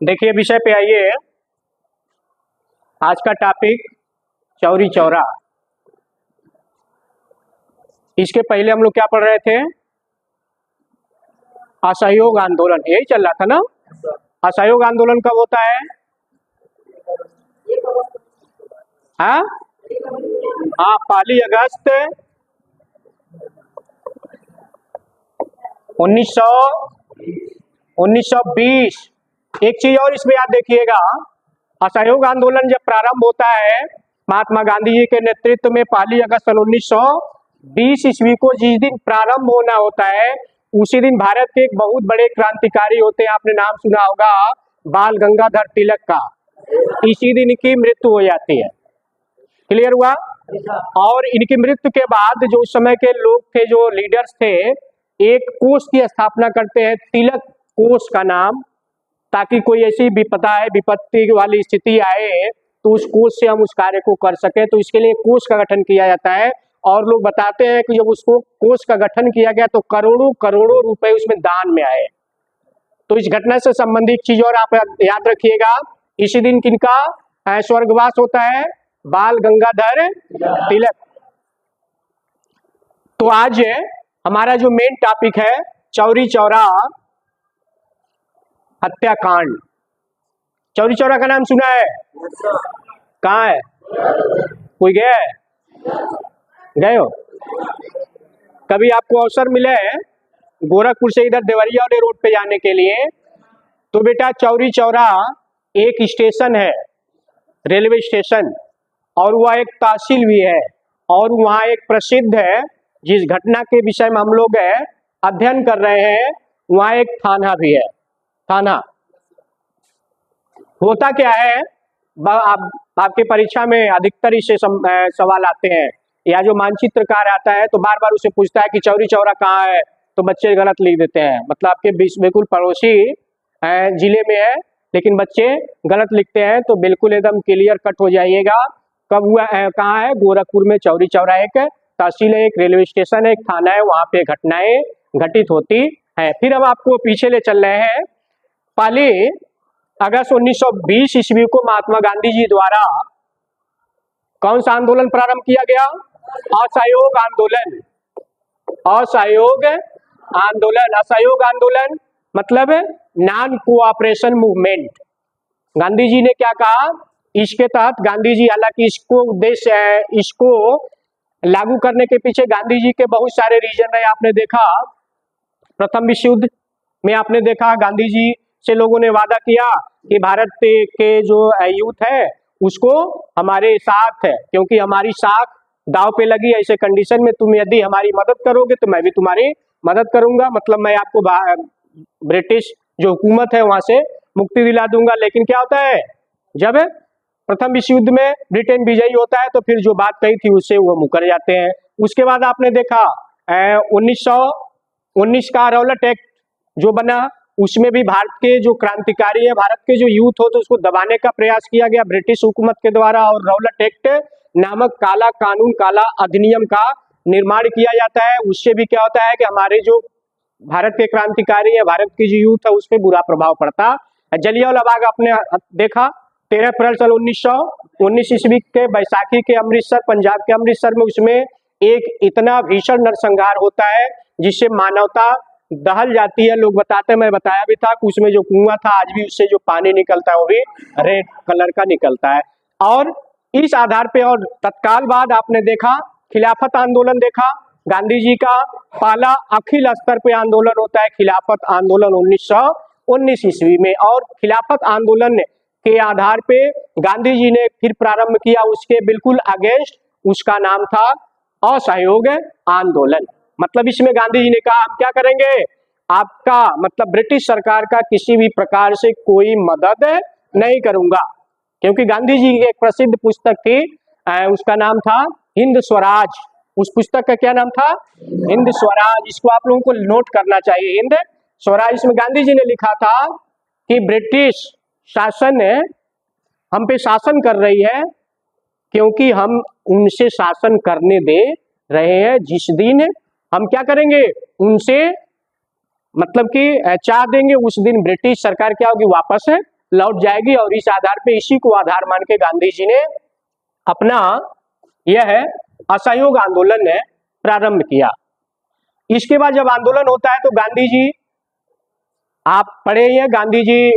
देखिए विषय पे आइए। आज का टॉपिक चौरी चौरा। इसके पहले हम लोग क्या पढ़ रहे थे? असहयोग आंदोलन, यही चल रहा था ना। असहयोग आंदोलन कब होता है? हाँ हाँ, 1 अगस्त 1920। एक चीज और इसमें याद देखिएगा, असहयोग आंदोलन जब प्रारंभ होता है महात्मा गांधी जी के नेतृत्व में 1 अगस्त 1920 ईस्वी को, जिस दिन प्रारंभ होना होता है उसी दिन भारत के एक बहुत बड़े क्रांतिकारी होते हैं, आपने नाम सुना होगा, बाल गंगाधर तिलक का। इसी दिन इनकी मृत्यु हो जाती है। क्लियर हुआ? और इनकी मृत्यु के बाद जो उस समय के लोग थे, जो लीडर्स थे, एक कोष की स्थापना करते हैं, तिलक कोष का नाम, ताकि कोई ऐसी विपत्ति वाली स्थिति आए तो उस कोष से हम उस कार्य को कर सके। तो इसके लिए कोष का गठन किया जाता है। और लोग बताते हैं कि जब उसको कोष का गठन किया गया तो करोड़ों करोड़ों रुपए उसमें दान में आए। तो इस घटना से संबंधित चीज और आप याद रखिएगा। इसी दिन किनका स्वर्गवास होता है? बाल गंगाधर तिलक। तो आज हमारा जो मेन टॉपिक है चौरी चौरा हत्याकांड। चौरी चौरा का नाम सुना है? कहाँ है? कोई गया है? गए हो? कभी आपको अवसर मिले गोरखपुर से इधर देवरिया वाले रोड पे जाने के लिए, तो बेटा चौरी चौरा एक स्टेशन है, रेलवे स्टेशन, और वह एक तहसील भी है। और वहाँ एक प्रसिद्ध है, जिस घटना के विषय में हम लोग अध्ययन कर रहे हैं, वहाँ एक थाना भी है। थाना होता क्या है? आपके परीक्षा में अधिकतर इससे सवाल आते हैं, या जो मानचित्रकार आता है तो बार बार उसे पूछता है कि चौरी चौरा कहाँ है, तो बच्चे गलत लिख देते हैं। मतलब आपके बिल्कुल पड़ोसी जिले में है, लेकिन बच्चे गलत लिखते हैं। तो बिल्कुल एकदम क्लियर कट हो जाइएगा। कब हुआ है, कहाँ है? गोरखपुर में चौरी चौरा एक तहसील है, एक रेलवे स्टेशन है, एक थाना है, वहां पे घटनाएं घटित होती है। फिर हम आपको पीछे ले चल रहे हैं। 1 अगस्त 1920 ईस्वी को महात्मा गांधी जी द्वारा कौन सा आंदोलन प्रारंभ किया गया? असहयोग आंदोलन। असहयोग आंदोलन। असहयोग आंदोलन मतलब non cooperation movement. Gandhi ji ने क्या कहा? इसके तहत गांधी जी, हालांकि इसको उद्देश्य है, इसको लागू करने के पीछे गांधी जी के बहुत सारे रीजन है। आपने देखा प्रथम विश्व युद्ध में, आपने देखा गांधी जी से लोगों ने वादा किया कि भारत के जो यूथ है उसको हमारे साथ है, क्योंकि हमारी साख दाव पे लगी। ऐसे कंडीशन में तुम यदि हमारी मदद करोगे तो मैं भी तुम्हारी मदद करूंगा, मतलब मैं आपको ब्रिटिश जो हुकूमत है वहां से मुक्ति दिला दूंगा। लेकिन क्या होता है, जब प्रथम विश्व युद्ध में ब्रिटेन विजयी होता है तो फिर जो बात कही थी उससे वो मुकर जाते हैं। उसके बाद आपने देखा 1919 का रौलट एक्ट जो बना, उसमें भी भारत के जो क्रांतिकारी है, भारत के जो यूथ हो, तो उसको दबाने का प्रयास किया गया ब्रिटिश हुकूमत के द्वारा। और रौलट एक्ट नामक काला कानून, काला अधिनियम का निर्माण किया जाता है। उससे भी क्या होता है कि हमारे जो भारत के क्रांतिकारी है, भारत की जो यूथ है, उस पर बुरा प्रभाव पड़ता है। जलियांवाला बाग आपने देखा 13 अप्रैल 1919 ईस्वी के बैसाखी के अमृतसर, पंजाब के अमृतसर में, उसमें एक इतना भीषण नरसंहार होता है जिससे मानवता दहल जाती है। लोग बताते हैं, मैं बताया भी था कि उसमें जो कुआं था, आज भी उससे जो पानी निकलता है वो भी रेड कलर का निकलता है। और इस आधार पे, और तत्काल बाद आपने देखा खिलाफत आंदोलन देखा। गांधी जी का पहला अखिल स्तर पे आंदोलन होता है खिलाफत आंदोलन 1919 ईस्वी में। और खिलाफत आंदोलन के आधार पे गांधी जी ने फिर प्रारंभ किया उसके बिल्कुल अगेंस्ट, उसका नाम था असहयोग आंदोलन। मतलब इसमें गांधी जी ने कहा हम क्या करेंगे, आपका मतलब ब्रिटिश सरकार का किसी भी प्रकार से कोई मदद नहीं करूंगा। क्योंकि गांधी जी की एक प्रसिद्ध पुस्तक थी, उसका नाम था हिंद स्वराज। उस पुस्तक का क्या नाम था? हिंद स्वराज। इसको आप लोगों को नोट करना चाहिए, हिंद स्वराज। इसमें गांधी जी ने लिखा था कि ब्रिटिश शासन हम पे शासन कर रही है, क्योंकि हम उनसे शासन करने दे रहे हैं। जिस दिन हम क्या करेंगे, उनसे मतलब कि चाह देंगे, उस दिन ब्रिटिश सरकार क्या होगी, वापस लौट जाएगी। और इस आधार पे, इसी को आधार मान के गांधी जी ने अपना यह असहयोग आंदोलन ने प्रारंभ किया। इसके बाद जब आंदोलन होता है तो गांधी जी, आप पढ़े ही हैं, गांधी जी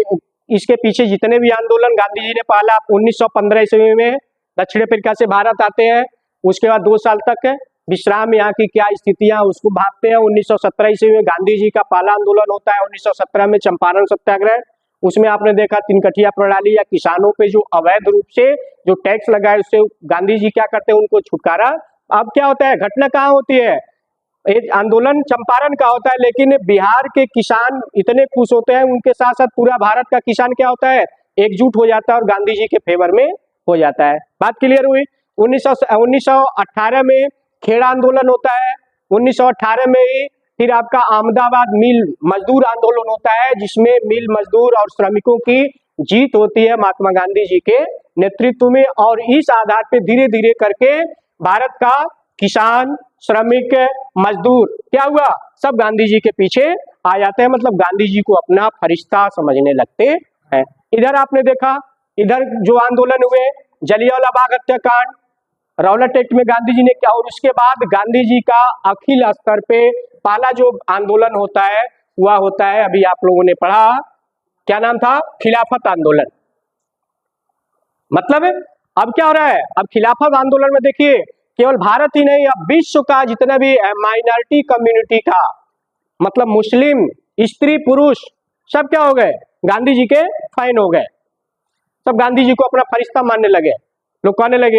इसके पीछे जितने भी आंदोलन गांधी जी ने पहला 1915 ईस्वी में दक्षिण अफ्रीका से भारत आते हैं, उसके बाद 2 साल तक विश्राम, यहाँ की क्या स्थितियां उसको भागते हैं। 1917 ईस्वी में गांधी जी का पहला आंदोलन होता है, 1917 में चंपारण सत्याग्रह। उसमें आपने देखा तीनकठिया प्रणाली या किसानों पे जो अवैध रूप से जो टैक्स लगाए, उससे गांधी जी क्या करते हैं, उनको छुटकारा। अब क्या होता है, घटना कहाँ होती है, एक आंदोलन चंपारण का होता है, लेकिन बिहार के किसान इतने खुश होते हैं, उनके साथ साथ पूरा भारत का किसान क्या होता है, एकजुट हो जाता है और गांधी जी के फेवर में हो जाता है। बात क्लियर हुई। 1918 में खेड़ा आंदोलन होता है। 1918 में ही फिर आपका अहमदाबाद मिल मजदूर आंदोलन होता है, जिसमें मिल मजदूर और श्रमिकों की जीत होती है महात्मा गांधी जी के नेतृत्व में। और इस आधार पे धीरे धीरे करके भारत का किसान, श्रमिक, मजदूर क्या हुआ, सब गांधी जी के पीछे आ जाते हैं, मतलब गांधी जी को अपना फरिश्ता समझने लगते हैं। इधर आपने देखा, इधर जो आंदोलन हुए, जलियांवाला बाग हत्याकांड, रौलट एक्ट में गांधी जी ने क्या, और उसके बाद गांधी जी का अखिल स्तर पे पहला जो आंदोलन होता है वह होता है, अभी आप लोगों ने पढ़ा, क्या नाम था, खिलाफत आंदोलन। मतलब अब क्या हो रहा है, अब खिलाफत आंदोलन में देखिए केवल भारत ही नहीं, अब विश्व का जितना भी माइनॉरिटी कम्युनिटी था, मतलब मुस्लिम, स्त्री, पुरुष, सब क्या हो गए, गांधी जी के फैन हो गए। सब गांधी जी को अपना फरिश्ता मानने लगे। लोग कहने लगे,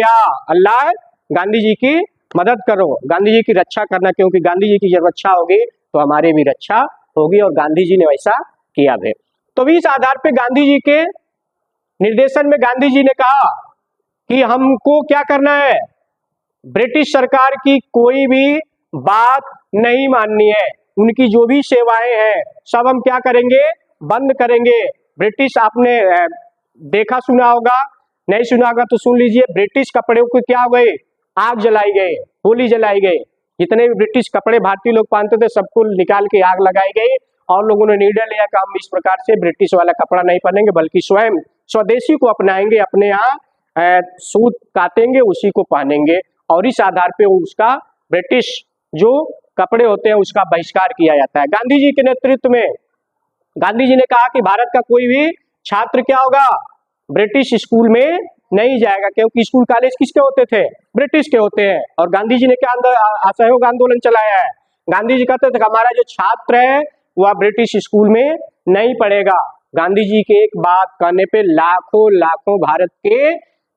अल्लाह गांधी जी की मदद करो, गांधी जी की रक्षा करना, क्योंकि गांधी जी की जब रक्षा होगी तो हमारी भी रक्षा होगी। और गांधी जी ने वैसा किया भी। तो इस आधार पे गांधी जी के निर्देशन में गांधी जी ने कहा कि हमको क्या करना है, ब्रिटिश सरकार की कोई भी बात नहीं माननी है, उनकी जो भी सेवाएं हैं सब हम क्या करेंगे, बंद करेंगे। ब्रिटिश, आपने देखा सुना होगा, नहीं सुना होगा तो सुन लीजिए, ब्रिटिश कपड़े को क्या हो गए, आग जलाई गई, होली जलाई गई। जितने भी ब्रिटिश कपड़े भारतीय लोग पहनते थे सबको निकाल के आग लगाई गई, और लोगों ने निर्णय लिया कि हम इस प्रकार से ब्रिटिश वाला कपड़ा नहीं पहनेंगे, बल्कि स्वयं स्वदेशी को अपनाएंगे, अपने यहाँ सूत काटेंगे, उसी को पहनेंगे। और इस आधार पे उसका ब्रिटिश जो कपड़े होते हैं उसका बहिष्कार किया जाता है। गांधी जी के नेतृत्व में गांधी जी ने कहा कि भारत का कोई भी छात्र क्या होगा, ब्रिटिश स्कूल में नहीं जाएगा, क्योंकि स्कूल कॉलेज किसके होते थे, ब्रिटिश के होते हैं। और गांधी जी ने क्या असहयोग आंदोलन चलाया है, गांधी जी कहते थे हमारा जो छात्र है वह ब्रिटिश स्कूल में नहीं पढ़ेगा। गांधी जी के एक बात कहने पे लाखों लाखों भारत के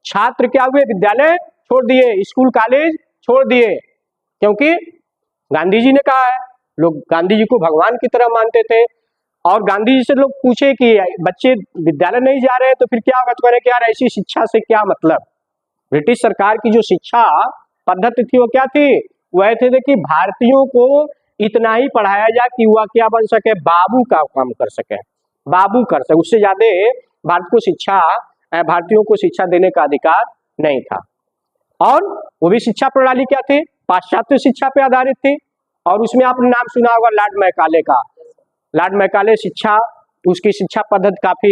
छात्र क्या हुए, विद्यालय छोड़ दिए, स्कूल कॉलेज छोड़ दिए, क्योंकि गांधी जी ने कहा है। लोग गांधी जी को भगवान की तरह मानते थे। और गांधी जी से लोग पूछे कि बच्चे विद्यालय नहीं जा रहे तो फिर क्या होगा, तो कह रहे कि यार ऐसी शिक्षा से क्या मतलब। ब्रिटिश सरकार की जो शिक्षा पद्धति थी वो क्या थी, वह थे कि भारतीयों को इतना ही पढ़ाया जाए कि वह क्या बन सके, बाबू का काम कर सके, बाबू कर सके, उससे ज्यादा भारत को शिक्षा, भारतीयों को शिक्षा देने का अधिकार नहीं था। और वो भी शिक्षा प्रणाली क्या थी, पाश्चात्य शिक्षा पे आधारित थी। और उसमें आपने नाम सुना होगा लॉर्ड मैकाले का, लॉर्ड मैकाले शिक्षा, उसकी शिक्षा पद्धति काफी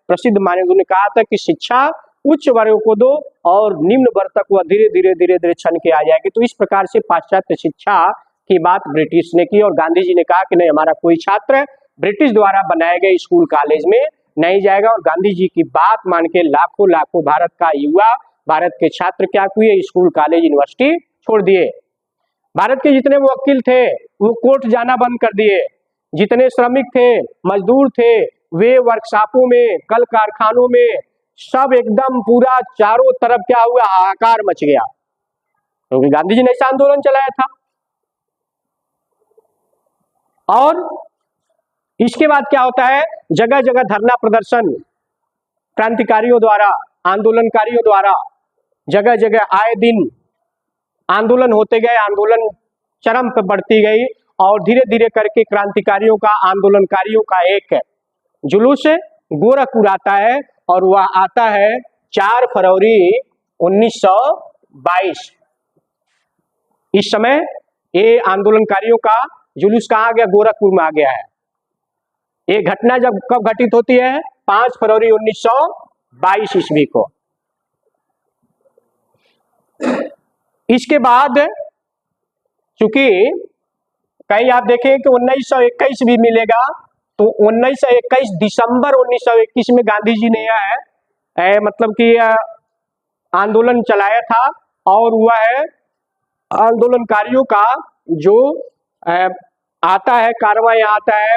प्रसिद्ध माने। उन्होंने कहा था कि शिक्षा उच्च वर्ग को दो और निम्न वर्ग तक वह धीरे धीरे धीरे धीरे छन के आ जाएगी। तो इस प्रकार से पाश्चात्य शिक्षा की बात ब्रिटिश ने की, और गांधी जी ने कहा कि नहीं, हमारा कोई छात्र ब्रिटिश द्वारा बनाए गए स्कूल कॉलेज में नहीं जाएगा। और गांधी जी की बात मान के लाखों लाखों भारत का युवा, भारत के छात्र क्या हुए, स्कूल कॉलेज यूनिवर्सिटी छोड़ दिए। भारत के जितने वकील थे वो कोर्ट जाना बंद कर दिए, जितने श्रमिक थे, मजदूर थे, वे वर्कशॉपों में, कल कारखानों में, सब एकदम पूरा चारों तरफ क्या हुआ, हाहाकार मच गया, क्योंकि गांधी जी ने ऐसा आंदोलन चलाया था। और इसके बाद क्या होता है, जगह जगह धरना प्रदर्शन क्रांतिकारियों द्वारा, आंदोलनकारियों द्वारा जगह जगह आए दिन आंदोलन होते गए, आंदोलन चरम पर बढ़ती गई। और धीरे धीरे करके क्रांतिकारियों का, आंदोलनकारियों का एक जुलूस गोरखपुर आता है, और वह आता है 4 फरवरी 1922। इस समय ये आंदोलनकारियों का जुलूस कहाँ आ गया, गोरखपुर में आ गया है। ये घटना जब कब घटित होती है? 5 फरवरी 1922 ईस्वी को। इसके बाद चूंकि कहीं आप देखें कि 1921 भी मिलेगा, तो 1921 दिसंबर 1921 में गांधी जी ने यह मतलब कि आंदोलन चलाया था, और वह है आंदोलनकारियों का जो आता है कार्रवाई आता है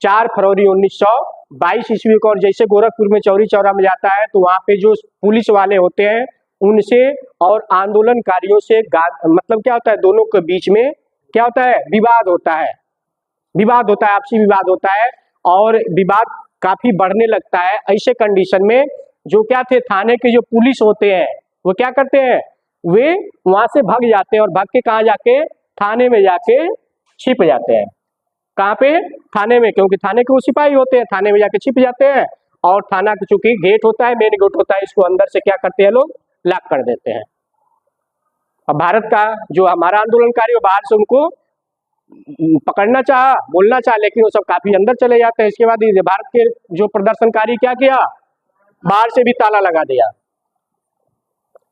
4 फरवरी 1922 ईस्वी को। और जैसे गोरखपुर में चौरी चौरा में जाता है, तो वहां पे जो पुलिस वाले होते हैं उनसे और आंदोलनकारियों से मतलब क्या होता है, दोनों के बीच में क्या होता है, विवाद होता है, आपसी विवाद होता है, और विवाद काफी बढ़ने लगता है। ऐसे कंडीशन में जो क्या थे, थाने के जो पुलिस होते हैं वो क्या करते हैं, वे वहां से भाग जाते हैं, और भाग के कहा जाके, थाने में जाके छिप जाते हैं। कहाँ पे? थाने में, क्योंकि थाने के वो सिपाही होते हैं, थाने में जाके छिप जाते हैं। और थाना चूंकि गेट होता है, मेन गेट होता है, इसको अंदर से क्या करते हैं लोग, लॉक कर देते हैं। अब भारत का जो हमारा आंदोलनकारी हो, बाहर से उनको पकड़ना चाहा, बोलना चाहा, लेकिन वो सब काफी अंदर चले जाते हैं। इसके बाद भारत के जो प्रदर्शनकारी क्या किया, बाहर से भी ताला लगा दिया,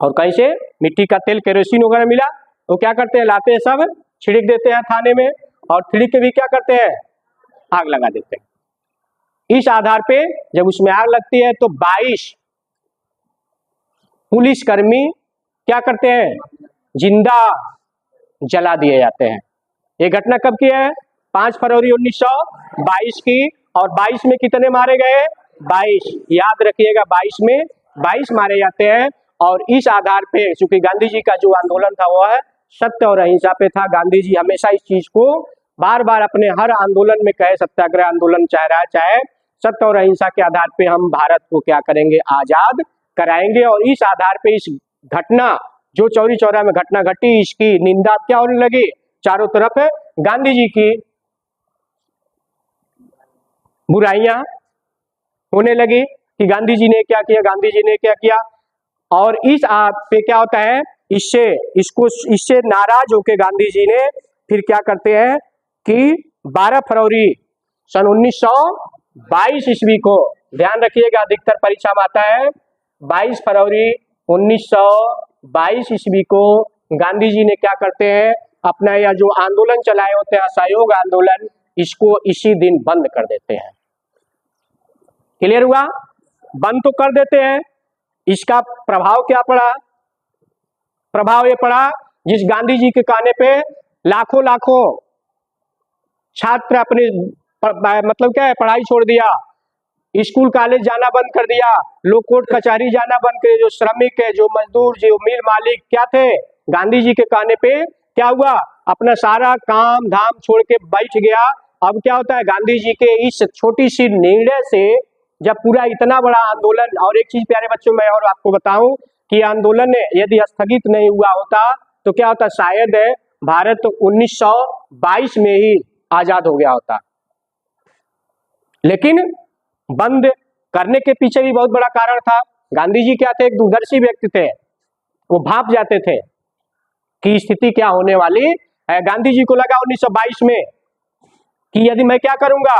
और कहीं से मिट्टी का तेल, केरोसिन वगैरह मिला, तो क्या करते हैं, लाते हैं सब छिड़क देते हैं थाने में, और छिड़क के भी क्या करते हैं, आग लगा देते हैं। इस आधार पे जब उसमें आग लगती है तो 22 पुलिसकर्मी क्या करते हैं, जिंदा जला दिए जाते हैं। ये घटना कब की है? 5 फरवरी 1922 की। और 22 में कितने मारे गए? 22, याद रखिएगा, 22 में 22 मारे जाते हैं। और इस आधार पे चूंकि गांधी जी का जो आंदोलन था वह सत्य और अहिंसा पे था, गांधी जी हमेशा इस चीज को बार बार अपने हर आंदोलन में कहे, सत्याग्रह आंदोलन चाह रहा है, चाहे सत्य और अहिंसा के आधार पे हम भारत को क्या करेंगे, आजाद कराएंगे। और इस आधार पे इस घटना जो चौरी चौरा में घटना घटी, इसकी निंदा क्या होने लगी, चारों तरफ गांधी जी की बुराइयां होने लगी कि गांधी जी ने क्या किया, गांधी जी ने क्या किया। और इस पे क्या होता है, इससे नाराज होकर गांधी जी ने फिर क्या करते हैं कि 12 फरवरी सन 1922 ईस्वी को, ध्यान रखिएगा, अधिकतर परीक्षा में आता है 22 फरवरी 1922 ईस्वी को गांधी जी ने क्या करते हैं, अपना यह जो आंदोलन चलाए होते हैं, असहयोग आंदोलन, इसको इसी दिन बंद कर देते हैं। क्लियर हुआ? बंद तो कर देते हैं, इसका प्रभाव क्या पड़ा? प्रभाव ये पड़ा, जिस गांधी जी के कहने पे लाखों लाखों छात्र अपने मतलब क्या है, पढ़ाई छोड़ दिया, स्कूल कॉलेज जाना बंद कर दिया, लोग कोर्ट कचहरी जाना बंद कर, जो श्रमिक है, जो मजदूर, जो मिल मालिक क्या थे, गांधी जी के कहने पे क्या हुआ, अपना सारा काम धाम छोड़ के बैठ गया। अब क्या होता है, गांधी जी के इस छोटी सी निर्णय से जब पूरा इतना बड़ा आंदोलन, और एक चीज प्यारे बच्चों मैं और आपको बताऊं कि आंदोलन यदि स्थगित नहीं हुआ होता तो क्या होता, शायद भारत 1922 में ही आजाद हो गया होता। लेकिन बंद करने के पीछे भी बहुत बड़ा कारण था। गांधी जी क्या थे, एक दूरदर्शी व्यक्ति थे, वो भाप जाते थे कि स्थिति क्या होने वाली है। गांधी जी को लगा 1922 में कि यदि मैं क्या करूंगा,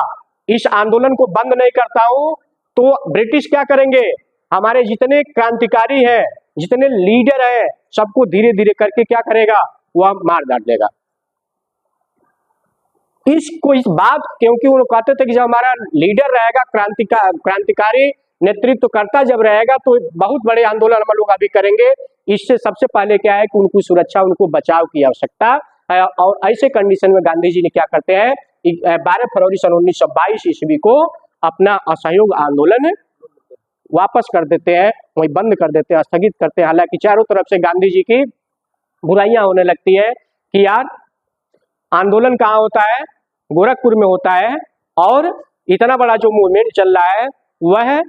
इस आंदोलन को बंद नहीं करता हूं तो ब्रिटिश क्या करेंगे, हमारे जितने क्रांतिकारी हैं, जितने लीडर हैं, सबको धीरे धीरे करके क्या करेगा, वह मार डाल देगा। इस बात, क्योंकि वो कहते थे कि जब हमारा लीडर रहेगा, क्रांतिकारी नेतृत्व करता जब रहेगा, तो बहुत बड़े आंदोलन हम लोग अभी करेंगे। इससे सबसे पहले क्या है कि उनको सुरक्षा, उनको बचाव की आवश्यकता है। और ऐसे कंडीशन में गांधी जी ने क्या करते हैं, 12 फरवरी सन 1922 ईस्वी को अपना असहयोग आंदोलन वापस कर देते हैं, वही बंद कर देते हैं, स्थगित करते हैं। हालांकि चारों तरफ से गांधी जी की बुराइयां होने लगती है कि यार आंदोलन कहाँ होता है, गोरखपुर में होता है, और इतना बड़ा जो मूवमेंट चल रहा है वह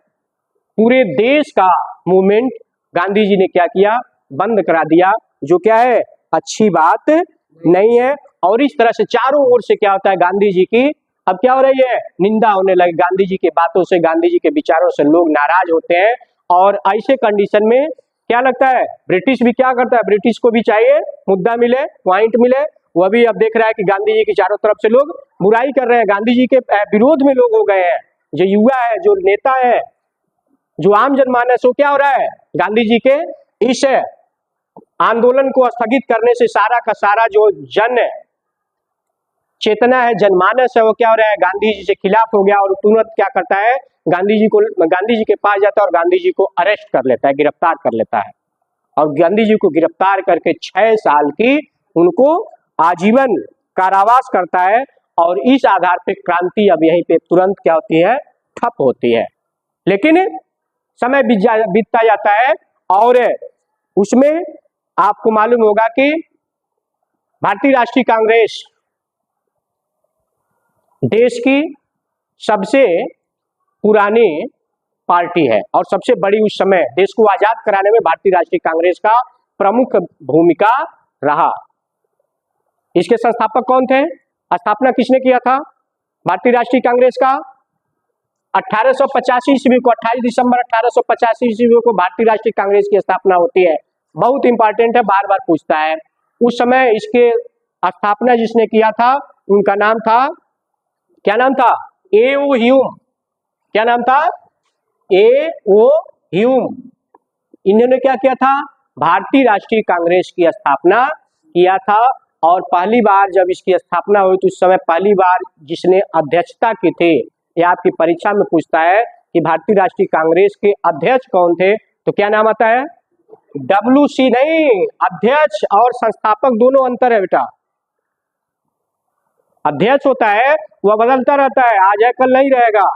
पूरे देश का मूवमेंट गांधी जी ने क्या किया, बंद करा दिया, जो क्या है, अच्छी बात नहीं है। और इस तरह से चारों ओर से क्या होता है, गांधी जी की अब क्या हो रही है, निंदा होने लगी। गांधी जी की बातों से, गांधी जी के विचारों से लोग नाराज होते हैं। और ऐसे कंडीशन में क्या लगता है, ब्रिटिश भी क्या करता है, ब्रिटिश को भी चाहिए मुद्दा मिले, पॉइंट मिले, वह भी अब देख रहा है कि गांधी जी की चारों तरफ से लोग बुराई कर रहे हैं, गांधी जी के विरोध में लोग हो गए हैं। जो युवा है, जो नेता है, जो आम जनमानस, वो क्या हो रहा है, गांधी जी के इस आंदोलन को स्थगित करने से सारा का सारा जो जन चेतना है, जनमानस है, वो क्या हो रहा है, गांधी जी से खिलाफ हो गया और तुरंत क्या करता है, गांधी जी के पास जाता है और गांधी जी को अरेस्ट कर लेता है, गिरफ्तार कर लेता है। और गांधी जी को गिरफ्तार करके 6 साल की उनको आजीवन कारावास करता है। और इस आधार पे क्रांति अब यहीं पे तुरंत क्या होती है, ठप होती है। लेकिन समय बीतता जाता है और उसमें आपको मालूम होगा कि भारतीय राष्ट्रीय कांग्रेस देश की सबसे पुरानी पार्टी है और सबसे बड़ी उस समय देश को आजाद कराने में भारतीय राष्ट्रीय कांग्रेस का प्रमुख भूमिका रहा। इसके संस्थापक कौन थे, स्थापना किसने किया था भारतीय राष्ट्रीय कांग्रेस का? 1885 ईस्वी को, 28 दिसंबर 1885 ईस्वी को भारतीय राष्ट्रीय कांग्रेस की स्थापना होती है। बहुत इंपॉर्टेंट है, बार बार पूछता है। उस समय इसके स्थापना जिसने किया था उनका नाम था, क्या नाम था, ए.ओ. ह्यूम। क्या नाम था, ए.ओ. ह्यूम। इन्होंने क्या किया था, भारतीय राष्ट्रीय कांग्रेस की स्थापना किया था। और पहली बार जब इसकी स्थापना हुई तो उस समय पहली बार जिसने अध्यक्षता की थी, यह आपकी परीक्षा में पूछता है कि भारतीय राष्ट्रीय कांग्रेस के अध्यक्ष कौन थे, तो क्या नाम आता है, WC नहीं, अध्यक्ष और संस्थापक दोनों अंतर है बेटा। अध्यक्ष होता है वह बदलता रहता है, आज है कल नहीं रहेगा।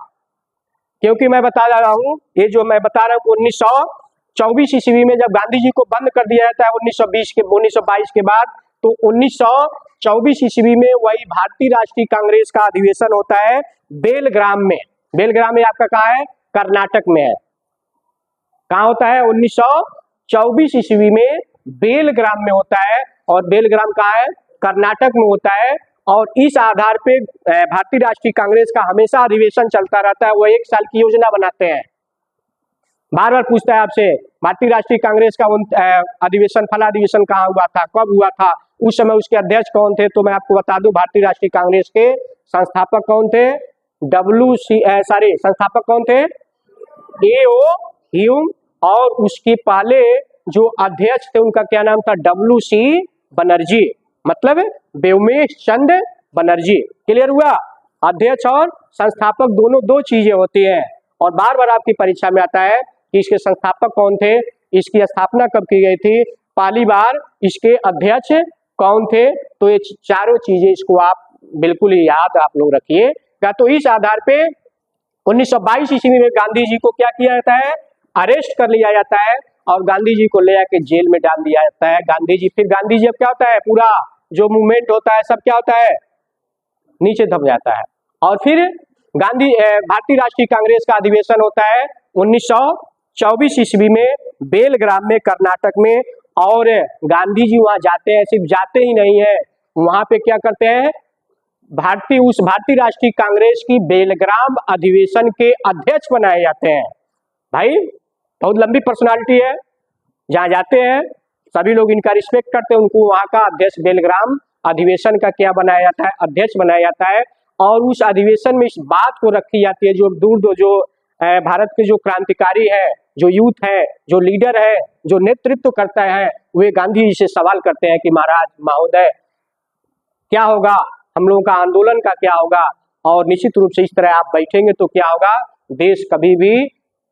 क्योंकि मैं बता रहा हूं, ये जो मैं बता रहा हूं 1924 ईस्वी में जब गांधी जी को बंद कर दिया जाता है 1922 के बाद, तो 1924 ईस्वी में वही भारतीय राष्ट्रीय कांग्रेस का अधिवेशन होता है बेलग्राम में। बेलग्राम में आपका कहाँ है, कर्नाटक में है। कहाँ होता है, 1924 ईस्वी में बेलग्राम में होता है। और बेलग्राम कहाँ है, कर्नाटक में होता है। और इस आधार पे भारतीय राष्ट्रीय कांग्रेस का हमेशा अधिवेशन चलता रहता है। वो 1 साल की योजना बनाते हैं। बार बार पूछता है आपसे, भारतीय राष्ट्रीय कांग्रेस का अधिवेशन, फला अधिवेशन कहाँ हुआ था, कब हुआ था, उस समय उसके अध्यक्ष कौन थे? तो मैं आपको बता दूं, भारतीय राष्ट्रीय कांग्रेस के संस्थापक कौन थे, संस्थापक कौन थे, ए.ओ. ह्यूम। और उसके पहले जो अध्यक्ष थे उनका क्या नाम था, WC बनर्जी, मतलब व्योमेश चंद्र बनर्जी। क्लियर हुआ, अध्यक्ष और संस्थापक दोनों दो चीजें होती है। और बार बार आपकी परीक्षा में आता है कि इसके संस्थापक कौन थे, इसकी स्थापना कब की गई थी, पहली बार इसके अध्यक्ष कौन थे। तो ये चारों चीजें इसको आप बिल्कुल याद आप लोग रखिए। तो इस आधार पे 1922 ईस्वी में गांधी जी को क्या किया जाता है, अरेस्ट कर लिया जाता है और गांधी जी को ले आके जेल में डाल दिया जाता है। गांधी जी अब क्या होता है, पूरा जो मूवमेंट होता है सब क्या होता है, नीचे दब जाता है। और फिर भारतीय राष्ट्रीय कांग्रेस का अधिवेशन होता है 1924 ईस्वी में बेलग्राम में, कर्नाटक में। और गांधी जी वहां जाते हैं, सिर्फ जाते ही नहीं है, वहां पे क्या करते हैं, भारतीय राष्ट्रीय कांग्रेस की बेलग्राम अधिवेशन के अध्यक्ष बनाए जाते हैं। भाई बहुत लंबी पर्सनालिटी है, जहां जाते हैं सभी लोग इनका रिस्पेक्ट करते हैं, उनको वहां का अध्यक्ष बेलग्राम अधिवेशन का क्या बनाया जाता है, अध्यक्ष बनाया जाता है। और उस अधिवेशन में इस बात को रखी जाती है, जो भारत के जो क्रांतिकारी है, जो यूथ है, जो लीडर है, जो नेतृत्व करता है, वे गांधी जी से सवाल करते हैं कि महाराज महोदय क्या होगा, हम लोगों का आंदोलन का क्या होगा। और निश्चित रूप से इस तरह आप बैठेंगे तो क्या होगा, देश कभी भी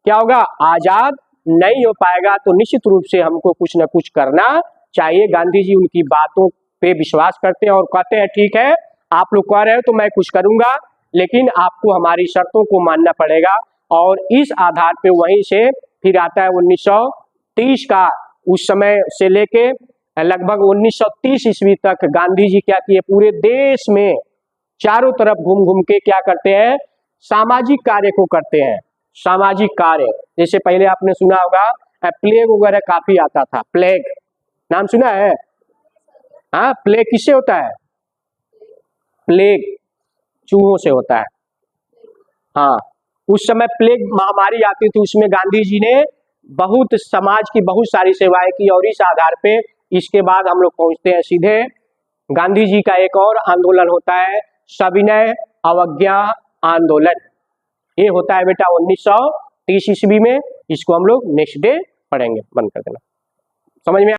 क्या होगा, आजाद नहीं हो पाएगा। तो निश्चित रूप से हमको कुछ न कुछ करना चाहिए। गांधी जी उनकी बातों पे विश्वास करते हैं और कहते हैं ठीक है, आप लोग कह रहे हो तो मैं कुछ करूंगा, लेकिन आपको हमारी शर्तों को मानना पड़ेगा। और इस आधार पे वहीं से फिर आता है 1930 का, उस समय से लेके लगभग 1930 ईस्वी तक गांधी जी क्या किए, पूरे देश में चारों तरफ घूम घूम के क्या करते हैं, सामाजिक कार्य को करते हैं। सामाजिक कार्य, जैसे पहले आपने सुना होगा प्लेग वगैरह काफी आता था, प्लेग नाम सुना है, हाँ, प्लेग किससे होता है, प्लेग चूहों से होता है। हाँ, उस समय प्लेग महामारी आती थी, उसमें गांधी जी ने बहुत समाज की बहुत सारी सेवाएं की। और इस आधार पे इसके बाद हम लोग पहुंचते हैं सीधे गांधी जी का एक और आंदोलन होता है सविनय अवज्ञा आंदोलन। ये होता है बेटा 1930 ईस्वी में। इसको हम लोग नेक्स्ट डे पढ़ेंगे। बंद कर देना। समझ में